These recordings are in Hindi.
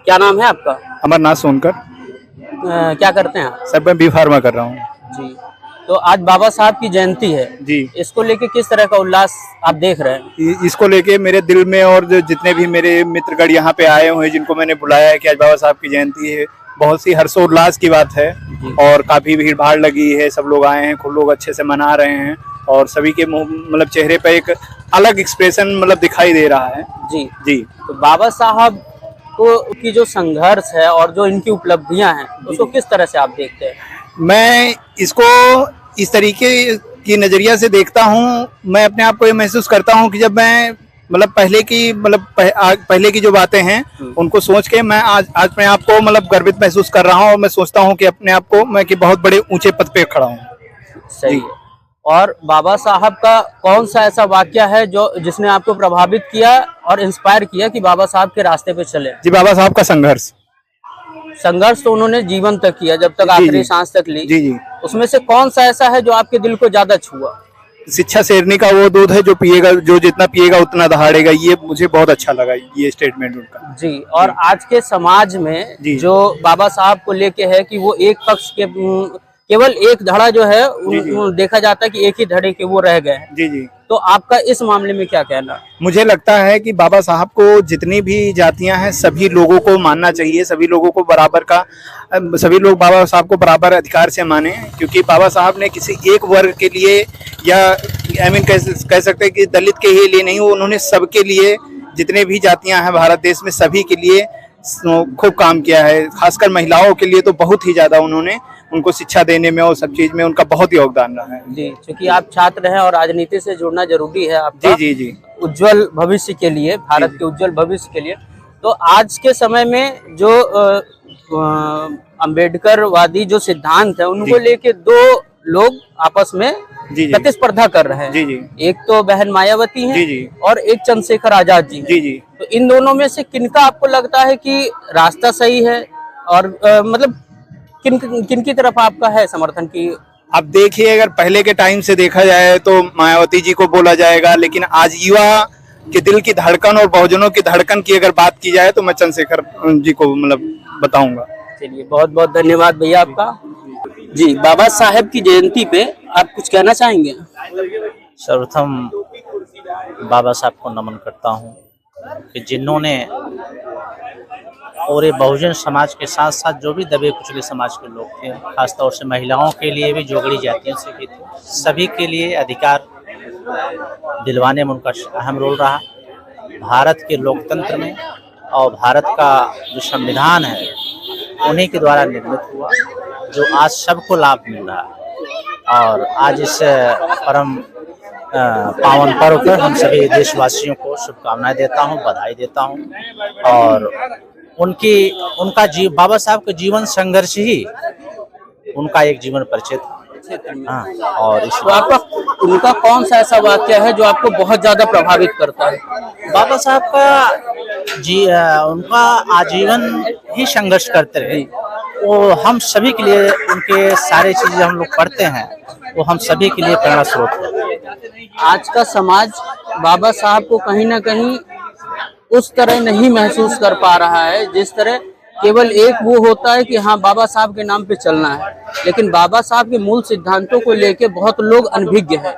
क्या नाम है आपका? अमरनाथ सोनकर। क्या करते हैं आप? सर मैं बी फार्मा कर रहा हूँ। जी, तो आज बाबा साहब की जयंती है जी। इसको लेके किस तरह का उल्लास आप देख रहे हैं? इसको लेके मेरे दिल में और जो जितने भी मेरे मित्रगण यहाँ पे आए हुए हैं जिनको मैंने बुलाया है कि आज बाबा साहब की जयंती है, बहुत सी हर्षोल्लास की बात है। और काफी भीड़ भाड़ लगी है, सब लोग आए हैं, खूब लोग अच्छे से मना रहे हैं और सभी के मतलब चेहरे पे एक अलग एक्सप्रेशन मतलब दिखाई दे रहा है। जी जी। तो बाबा साहब को की जो संघर्ष है और जो इनकी उपलब्धियां हैं उसको किस तरह से आप देखते हैं? मैं इसको इस तरीके की नजरिया से देखता हूँ। मैं अपने आप को ये महसूस करता हूँ कि जब मैं मतलब पहले की जो बातें हैं उनको सोच के मैं आज अपने आप को मतलब गर्वित महसूस कर रहा हूँ और मैं सोचता हूँ कि अपने आप को मैं कि बहुत बड़े ऊंचे पद पे खड़ा हूँ। सही है। और बाबा साहब का कौन सा ऐसा वाक्य है जो जिसने आपको प्रभावित किया और इंस्पायर किया कि बाबा साहब के रास्ते पे चले? जी, बाबा साहब का संघर्ष। संघर्ष तो उन्होंने जीवन तक किया, जब तक आखिरी सांस तक ली। जी जी। उसमें से कौन सा ऐसा है जो आपके दिल को ज्यादा छुआ? शिक्षा शेरनी का वो दूध है जो पिएगा, जो जितना पिएगा उतना दहाड़ेगा, ये मुझे बहुत अच्छा लगा ये स्टेटमेंट उनका। जी। और आज के समाज में जो बाबा साहब को लेके है कि वो एक पक्ष के केवल एक धड़ा जो है देखा जाता है कि एक ही धड़े के वो रह गए हैं। जी जी। तो आपका इस मामले में क्या कहना? मुझे लगता है कि बाबा साहब को जितनी भी जातियां हैं सभी लोगों को मानना चाहिए, सभी लोगों को बराबर का, सभी लोग बाबा साहब को बराबर अधिकार से माने, क्योंकि बाबा साहब ने किसी एक वर्ग के लिए या कह सकते हैं कि दलित के ही लिए नहीं, उन्होंने सबके लिए, जितने भी जातियां हैं भारत देश में सभी के लिए खूब काम किया है। खासकर महिलाओं के लिए तो बहुत ही ज्यादा उन्होंने उनको शिक्षा देने में और सब चीज में उनका बहुत योगदान रहा है। जी, क्योंकि आप छात्र हैं और राजनीति से जुड़ना जरूरी है आपका। जी जी जी। उज्जवल भविष्य के लिए, भारत के उज्जवल भविष्य के लिए। तो आज के समय में जो अम्बेडकरवादी जो सिद्धांत है उनको लेके दो लोग आपस में प्रतिस्पर्धा कर रहे हैं। जी जी। एक तो बहन मायावती हैं जी जी। और एक चंद्रशेखर आजाद जी जी जी। तो इन दोनों में से किनका आपको लगता है कि रास्ता सही है और मतलब किन की तरफ आपका है समर्थन की? अब देखिए, अगर पहले के टाइम से देखा जाए तो मायावती जी को बोला जाएगा, लेकिन आज युवा के दिल की धड़कन और बहुजनों की धड़कन की अगर बात की जाए तो मैं चंद्रशेखर जी को मतलब बताऊंगा। चलिए, बहुत बहुत धन्यवाद भैया आपका। जी, बाबा साहेब की जयंती पे आप कुछ कहना चाहेंगे? सर्वप्रथम बाबा साहब को नमन करता हूँ कि जिन्होंने पूरे बहुजन समाज के साथ साथ जो भी दबे कुचले समाज के लोग थे, खासतौर से महिलाओं के लिए भी, जोगड़ी जातियों से भी थे, सभी के लिए अधिकार दिलवाने में उनका अहम रोल रहा। भारत के लोकतंत्र में और भारत का जो संविधान है उन्हीं के द्वारा निर्मित हुआ, जो आज सबको लाभ मिल रहा है। और आज इस परम पावन पर्व पर हम सभी देशवासियों को शुभकामनाएं देता हूं, बधाई देता हूं। और बाबा साहब का जीवन संघर्ष ही उनका एक जीवन परिचय था। हाँ, और तो आपका उनका कौन सा ऐसा वाक्य है जो आपको बहुत ज्यादा प्रभावित करता है? बाबा साहब का उनका आजीवन ही संघर्ष करते रहे। वो हम सभी के लिए, उनके सारे चीजें हम लोग पढ़ते हैं, वो हम सभी के लिए प्रेरणा स्रोत है। आज का समाज बाबा साहब को कहीं ना कहीं उस तरह नहीं महसूस कर पा रहा है जिस तरह केवल एक वो होता है कि हाँ बाबा साहब के नाम पे चलना है, लेकिन बाबा साहब के मूल सिद्धांतों को लेके बहुत लोग अनभिज्ञ हैं।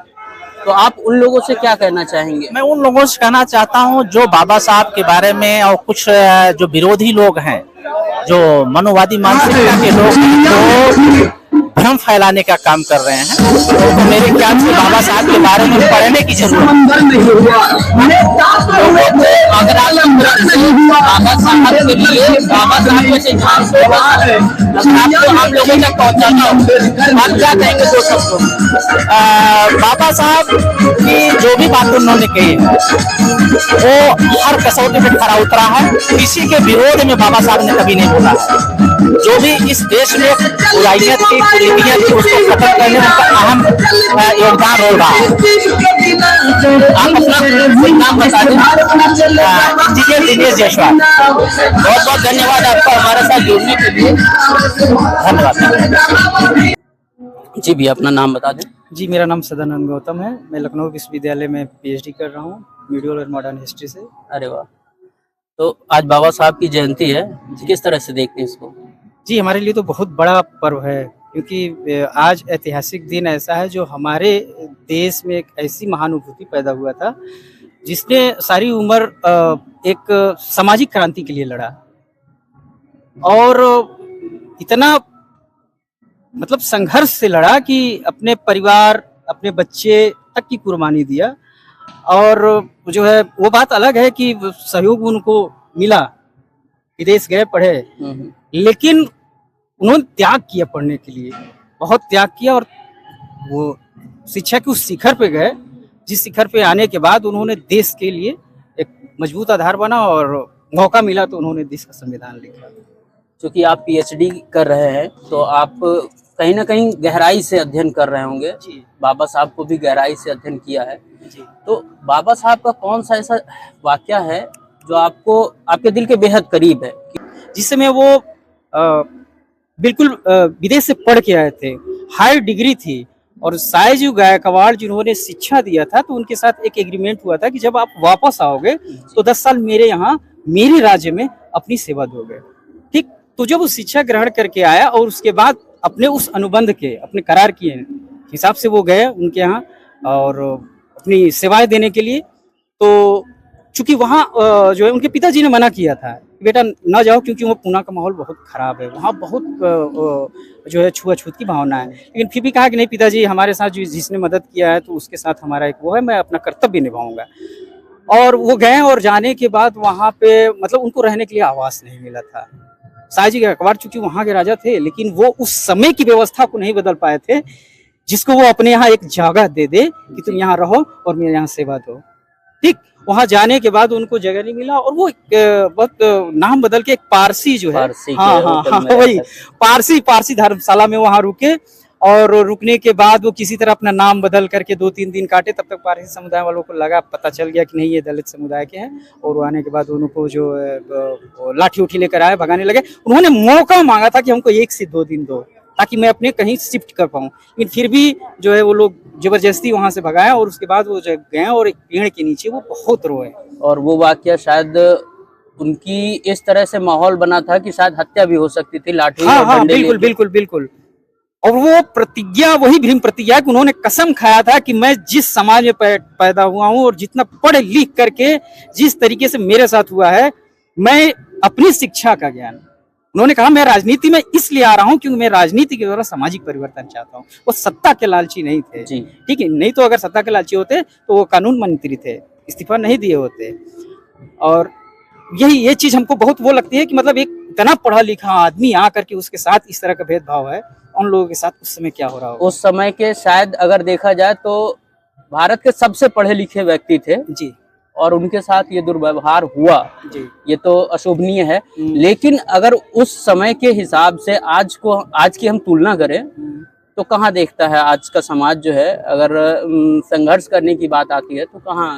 तो आप उन लोगों से क्या कहना चाहेंगे? मैं उन लोगों से कहना चाहता हूं जो बाबा साहब के बारे में और कुछ जो विरोधी लोग हैं, जो मनोवादी मानसिकता के लोग जो भ्रम फैलाने का काम कर रहे हैं, तो मेरे ख्याल से बाबा साहब के बारे में पढ़ने की जरूरत है। अगर बाबा साहब के लिए बाबा साहब के सिद्धांत को हम लोगों तक पहुँचाना हो, आप क्या कहेंगे दोस्तों को? बाबा साहब की जो भी बात उन्होंने कही वो हर कसौटी पे खरा उतरा है। किसी के विरोध में बाबा साहब ने कभी नहीं बोला। जो भी इस देश में बुराइयां थी, कुरीतियां थी, उसको खत्म करने में उनका अहम योगदान हो रहा है। आप अपना नाम बता दें। दिनेश जायसवाल। बहुत बहुत धन्यवाद आपका हमारे साथ जुड़ने के लिए। धन्यवाद। जी भैया, अपना नाम बता दें। जी, मेरा नाम सदानंद गौतम है। मैं लखनऊ विश्वविद्यालय में PhD कर रहा हूँ, मीडियल और मॉडर्न हिस्ट्री से। अरे वाह। तो आज बाबा साहब की जयंती है, किस तरह से देखते हैं इसको? जी, हमारे लिए तो बहुत बड़ा पर्व है, क्योंकि आज ऐतिहासिक दिन ऐसा है जो हमारे देश में एक ऐसी महानुभूति पैदा हुआ था जिसने सारी उम्र एक सामाजिक क्रांति के लिए लड़ा और इतना मतलब संघर्ष से लड़ा कि अपने परिवार, अपने बच्चे तक की कुर्बानी दिया। और जो है वो बात अलग है कि सहयोग उनको मिला, विदेश गए पढ़े, लेकिन उन्होंने त्याग किया पढ़ने के लिए, बहुत त्याग किया और वो शिक्षा के उस शिखर पे गए जिस शिखर पे आने के बाद उन्होंने देश के लिए एक मजबूत आधार बना और मौका मिला तो उन्होंने देश का संविधान लिखा। क्योंकि आप पीएचडी कर रहे हैं तो आप कहीं ना कहीं गहराई से अध्ययन कर रहे होंगे। जी। बाबा साहब को भी गहराई से अध्ययन किया है। जी। तो बाबा साहब का कौन सा ऐसा वाकया है जो आपको आपके दिल के बेहद करीब है? जिस समय वो बिल्कुल विदेश से पढ़ के आए थे, हाई डिग्री थी और सायजू गायकवाड़ जिन्होंने शिक्षा दिया था तो उनके साथ एक एग्रीमेंट हुआ था कि जब आप वापस आओगे तो 10 साल मेरे यहाँ मेरे राज्य में अपनी सेवा दोगे। ठीक, तो जब वो शिक्षा ग्रहण करके आया और उसके बाद अपने उस अनुबंध के अपने करार किए हिसाब से वो गए उनके यहाँ और अपनी सेवाएं देने के लिए। तो चूंकि वहाँ जो है उनके पिताजी ने मना किया था बेटा न जाओ, क्योंकि वो पूना का माहौल बहुत खराब है, वहाँ बहुत जो है छुआछूत की भावना है। लेकिन फिर भी कहा कि नहीं पिताजी, हमारे साथ जो जिसने मदद किया है तो उसके साथ हमारा एक वो है, मैं अपना कर्तव्य निभाऊंगा। और वो गए और जाने के बाद वहाँ पे मतलब उनको रहने के लिए आवास नहीं मिला था। सायजी गायकवाड़ चूंकि वहाँ के राजा थे लेकिन वो उस समय की व्यवस्था को नहीं बदल पाए थे जिसको वो अपने यहाँ एक जगह दे दे कि तुम यहाँ रहो और मेरे यहाँ सेवा दो। ठीक, वहाँ जाने के बाद उनको जगह नहीं मिला और वो बहुत नाम बदल के एक पारसी जो है, हाँ, वही पारसी धर्मशाला में वहाँ रुके और रुकने के बाद वो किसी तरह अपना नाम बदल करके 2-3 दिन काटे। तब तक पारसी समुदाय वालों को लगा, पता चल गया कि नहीं ये दलित समुदाय के हैं और वो आने के बाद उनको जो लाठी उठी लेकर आए, भगाने लगे। उन्होंने मौका मांगा था कि हमको 1 से 2 दिन दो ताकि मैं अपने कहीं शिफ्ट कर पाऊँ, लेकिन फिर भी जो है वो लोग जबरदस्ती वहाँ से भगाया और उसके बाद वो जो गए और एक पेड़ के नीचे वो बहुत रोए। और वो वाकया शायद उनकी इस तरह से माहौल बना था कि शायद हत्या भी हो सकती थी, लाठी। हाँ, बिल्कुल। और वो प्रतिज्ञा वही भीम प्रतिज्ञा कि उन्होंने कसम खाया था कि मैं जिस समाज में पैदा हुआ हूँ और जितना पढ़ लिख करके जिस तरीके से मेरे साथ हुआ है, मैं अपनी शिक्षा का ज्ञान, उन्होंने कहा मैं राजनीति में इसलिए आ रहा हूँ क्योंकि मैं राजनीति के द्वारा सामाजिक परिवर्तन चाहता हूँ। वो सत्ता के लालची नहीं थे। ठीक है, नहीं तो अगर सत्ता के लालची होते तो वो कानून मंत्री थे, इस्तीफा नहीं दिए होते। और ये चीज हमको बहुत वो लगती है कि मतलब एक इतना पढ़ा लिखा आदमी आकर के उसके साथ इस तरह का भेदभाव है, उन लोगों के साथ उस समय क्या हो रहा हो। उस समय के शायद अगर देखा जाए तो भारत के सबसे पढ़े लिखे व्यक्ति थे जी, और उनके साथ ये दुर्व्यवहार हुआ जी, ये तो अशोभनीय है। लेकिन अगर उस समय के हिसाब से आज की हम तुलना करें तो कहाँ देखता है आज का समाज जो है, अगर संघर्ष करने की बात आती है तो कहाँ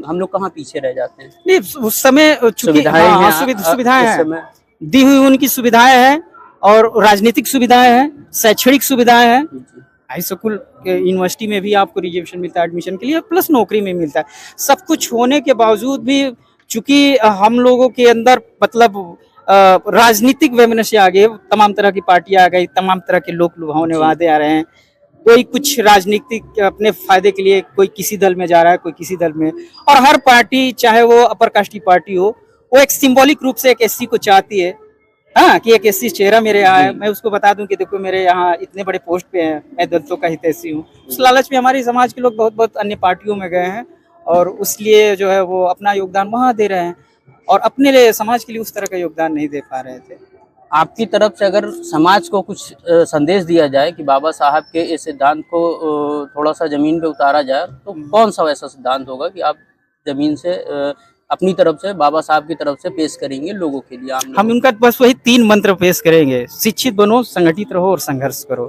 हम लोग कहाँ पीछे रह जाते हैं। नहीं, उस समय सुविधाएं हैं, दी हुई उनकी सुविधाएं हैं और राजनीतिक सुविधाएं हैं, शैक्षणिक सुविधाएं हैं। हाई स्कूल यूनिवर्सिटी में भी आपको रिजर्वेशन मिलता है एडमिशन के लिए, प्लस नौकरी में मिलता है। सब कुछ होने के बावजूद भी चूंकि हम लोगों के अंदर मतलब राजनीतिक वैमनस्य आ गए, तमाम तरह की पार्टियां आ गई, तमाम तरह के लोक लुभावने वादे आ रहे हैं। कोई कुछ राजनीतिक अपने फायदे के लिए कोई किसी दल में जा रहा है, कोई किसी दल में, और हर पार्टी चाहे वो अपर कास्टी पार्टी हो, वो एक सिंबॉलिक रूप से एक एससी को चाहती है, हाँ, कि एक एससी चेहरा मेरे यहाँ है, मैं उसको बता दूं कि देखो मेरे यहाँ इतने बड़े पोस्ट पे हैं, मैं दलितों का हितैषी हूँ। उस लालच में हमारे समाज के लोग बहुत अन्य पार्टियों में गए हैं और उसलिए जो है वो अपना योगदान वहाँ दे रहे हैं और अपने लिए समाज के लिए उस तरह का योगदान नहीं दे पा रहे थे। आपकी तरफ से अगर समाज को कुछ संदेश दिया जाए कि बाबा साहब के इस सिद्धांत को थोड़ा सा जमीन पे उतारा जाए, तो कौन सा वैसा सिद्धांत होगा कि आप जमीन से अपनी तरफ से बाबा साहब की तरफ से पेश करेंगे लोगों के लिए? हम उनका बस वही 3 मंत्र पेश करेंगे, शिक्षित बनो, संगठित रहो और संघर्ष करो।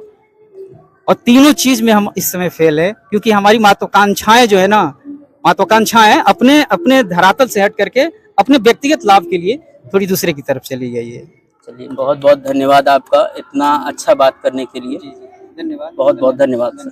और तीनों चीज में हम इस समय फेल है, क्योंकि हमारी महत्वाकांक्षाएं जो है ना, महत्वाकांक्षाएं अपने धरातल से हट करके अपने व्यक्तिगत लाभ के लिए थोड़ी दूसरे की तरफ चली गई है। चलिए, बहुत बहुत धन्यवाद आपका इतना अच्छा बात करने के लिए। धन्यवाद, बहुत बहुत धन्यवाद सर।